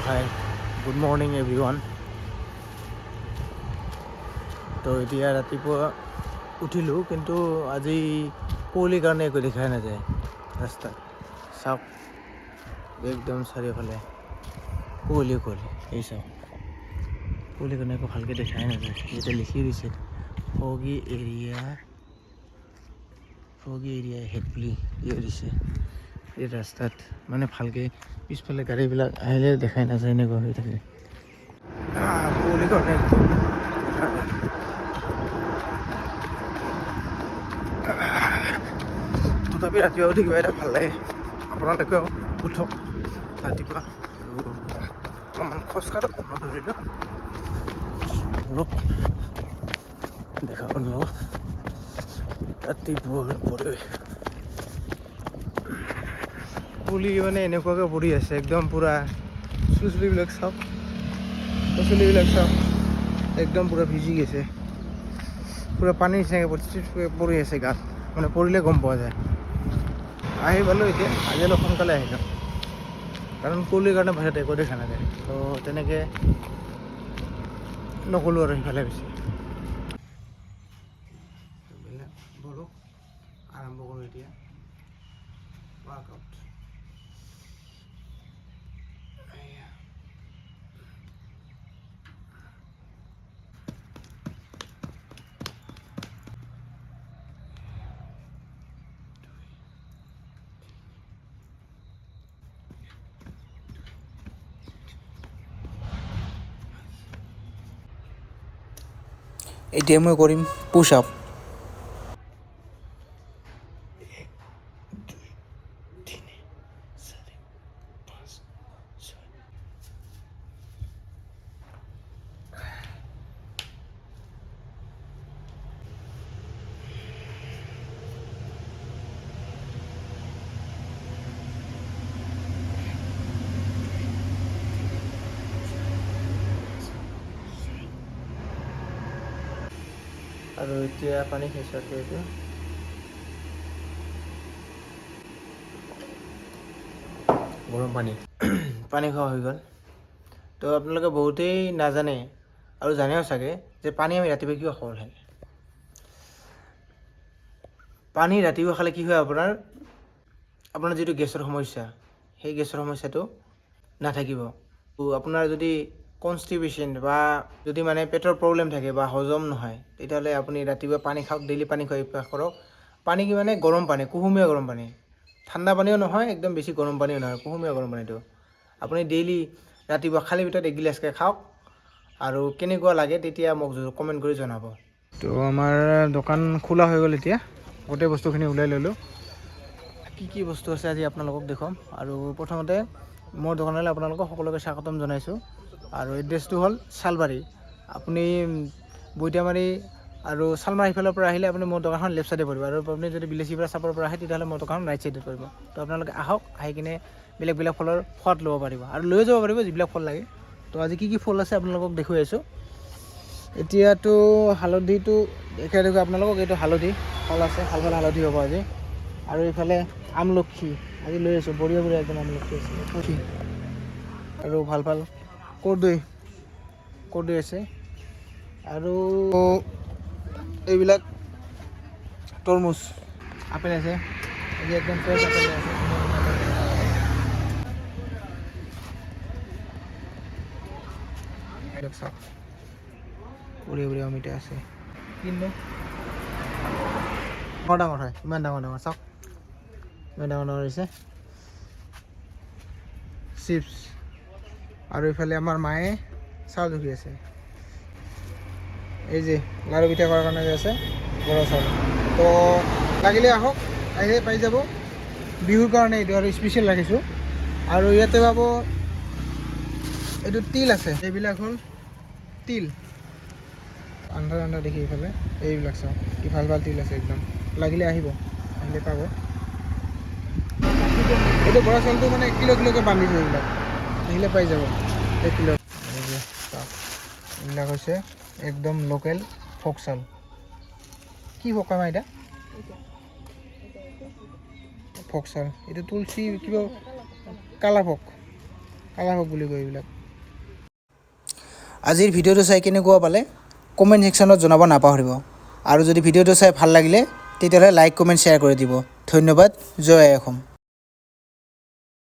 Hi good morning everyone. তো এতিয়া ৰাতিপুৱা উঠিলোঁ, কিন্তু আজি কুঁৱলীৰ কাৰণে একো দেখাই নাযায় ৰাস্তাত। চাওক একদম চাৰিওফালে কুঁৱলী এই চাওক, কুঁৱলীৰ কাৰণে একো ভালকৈ দেখাই নাযায়। এতিয়া লিখি দিছে ফগি এৰিয়া হেড বুলি দিছে। এই ৰাস্তাত মানে ভালকৈ পিছফালে গাড়ীবিলাক আহিলে দেখাই নাযায়, এনেকুৱা হৈ থাকে কুঁৱলীৰ কাৰণে। তথাপি ৰাতিপুৱা উঠি কিবা এটা ভাল লাগে। আপোনালোকেও উঠক ৰাতিপুৱা আৰু অলপমান খোজকাঢ়ক, ধৰিলোঁ অলপ দেখা পালোঁ ৰাতিপুৱাৰ পৰিৱেশ। কুঁৱলী মানে এনেকুৱাকৈ পৰি আছে, একদম পূৰা চুলিবিলাক চাওক, চুলিবিলাক চাওক, একদম পূৰা ভিজি গৈছে, পূৰা পানীৰ নিচিনাকৈ পৰি আছে গাত, মানে পৰিলে গম পোৱা যায়। আহি পালোঁ এতিয়া, আজি অলপ সোনকালে আহিলোঁ, কাৰণ কুঁৱলীৰ কাৰণে বাহিৰত একো দেখা নাযায়। তো তেনেকৈ নগ'লোঁ আৰু সিফালে বেছি। ব'লক আৰম্ভ কৰোঁ এতিয়া ৱাৰ্কআউট। এতিয়া মই কৰিম পুছ আপ। আৰু এতিয়া পানী খাইছোঁ, এইটো গৰম পানী খোৱা হৈ গ'ল। তো আপোনালোকে বহুতেই নাজানে আৰু জানেও চাগে যে পানী আমি ৰাতিপুৱা কিয় খাব লাগে। পানী ৰাতিপুৱা খালে কি হয়, আপোনাৰ যিটো গেছৰ সমস্যা, সেই গেছৰ সমস্যাটো নাথাকিব। আপোনাৰ যদি কনষ্টিপেশ্যন বা যদি মানে পেটৰ প্ৰব্লেম থাকে বা হজম নহয়, তেতিয়াহ'লে আপুনি ৰাতিপুৱা পানী খাওক, ডেইলি পানী খোৱা অভ্যাস কৰক। পানী কি মানে গৰম পানী, কুহুমীয়া গৰম পানী, ঠাণ্ডা পানীও নহয়, একদম বেছি গৰম পানীও নহয়, কুহুমীয়া গৰম পানীটো আপুনি ডেইলি ৰাতিপুৱা খালী পেটত এগিলাচকৈ খাওক। আৰু কেনেকুৱা লাগে তেতিয়া মোক কমেণ্ট কৰি জনাব। তো আমাৰ দোকান খোলা হৈ গ'ল, এতিয়া গোটেই বস্তুখিনি ওলাই ল'লোঁ। কি বস্তু আছে আজি আপোনালোকক দেখুৱাম। আৰু প্ৰথমতে মোৰ দোকানলৈ আপোনালোকক সকলোকে স্বাগতম জনাইছোঁ। আৰু এড্ৰেছটো হ'ল চালবাৰী। আপুনি বৈতামাৰী আৰু চালমাৰী সিফালৰ পৰা আহিলে আপুনি মোৰ দোকানখন লেফ্ট ছাইডে পৰিব, আৰু আপুনি যদি বিলেচিৰ পৰা চাপৰ পৰা আহে তেতিয়াহ'লে মোৰ দোকানখন ৰাইট ছাইডে পৰিব। তো আপোনালোকে আহক, আহি কিনে বেলেগ বেলেগ ফলৰ সোৱাদ ল'ব পাৰিব আৰু লৈ যাব পাৰিব যিবিলাক ফল লাগে। তো আজি কি ফল আছে আপোনালোকক দেখুৱাই আছোঁ। এতিয়াতো হালধিটো দেখাই দেখুৱাই আপোনালোকক, এইটো হালধি ফল আছে, ভাল ভাল হালধি হ'ব আজি। আৰু এইফালে আমলখি আজি লৈ আছোঁ, বঢ়িয়া বঢ়িয়া একদম আমলখি আছে, আৰু ভাল ভাল কৰ্দৈ আছে, আৰু এইবিলাক তৰমুজ, আপেল আছে, আজি একদম ফ্ৰেছ আপেল আছে। চাওক বঢ়িয়া বঢ়িয়া অমিতা আছে, কিন্তু ডাঙৰ হয়, ইমান ডাঙৰ চাওক, ইমান ডাঙৰ হৈছে চিপছ। আৰু এইফালে আমাৰ মায়ে চাউল ধুই আছে, এই যে লাৰু পিঠা কৰাৰ কাৰণে যে আছে বৰা চাউল। তো লাগিলে আহক, আহিলে পাই যাব। বিহুৰ কাৰণে এইটো আৰু স্পেচিয়েল ৰাখিছোঁ। আৰু ইয়াতে পাব, এইটো তিল আছে, এইবিলাক হ'ল তিল, আন্ধা দেখি এইফালে এইবিলাক চাওক, কি ভাল ভাল তিল আছে একদম। লাগিলে আহিব, আহিলে পাব। এইটো বৰা চাউলটো মানে কিলোকৈ বান্ধিছোঁ, এইবিলাক আহিলে পাই যাব 1 কিলো। চাওক এইবিলাক হৈছে একদম লোকেল ফক চাউল। কি ফক আমাৰ এতিয়া ফক চাউল, এইটো তুলসী কিবা কালা ভোগ বুলি কয় এইবিলাক। আজিৰ ভিডিঅ'টো চাই কেনেকুৱা পালে কমেণ্ট ছেকশ্যনত জনাব নাপাহৰিব আৰু যদি ভিডিঅ'টো চাই ভাল লাগিলে তেতিয়াহ'লে লাইক কমেণ্ট শ্বেয়াৰ কৰি দিব। ধন্যবাদ। জয় আই অসম।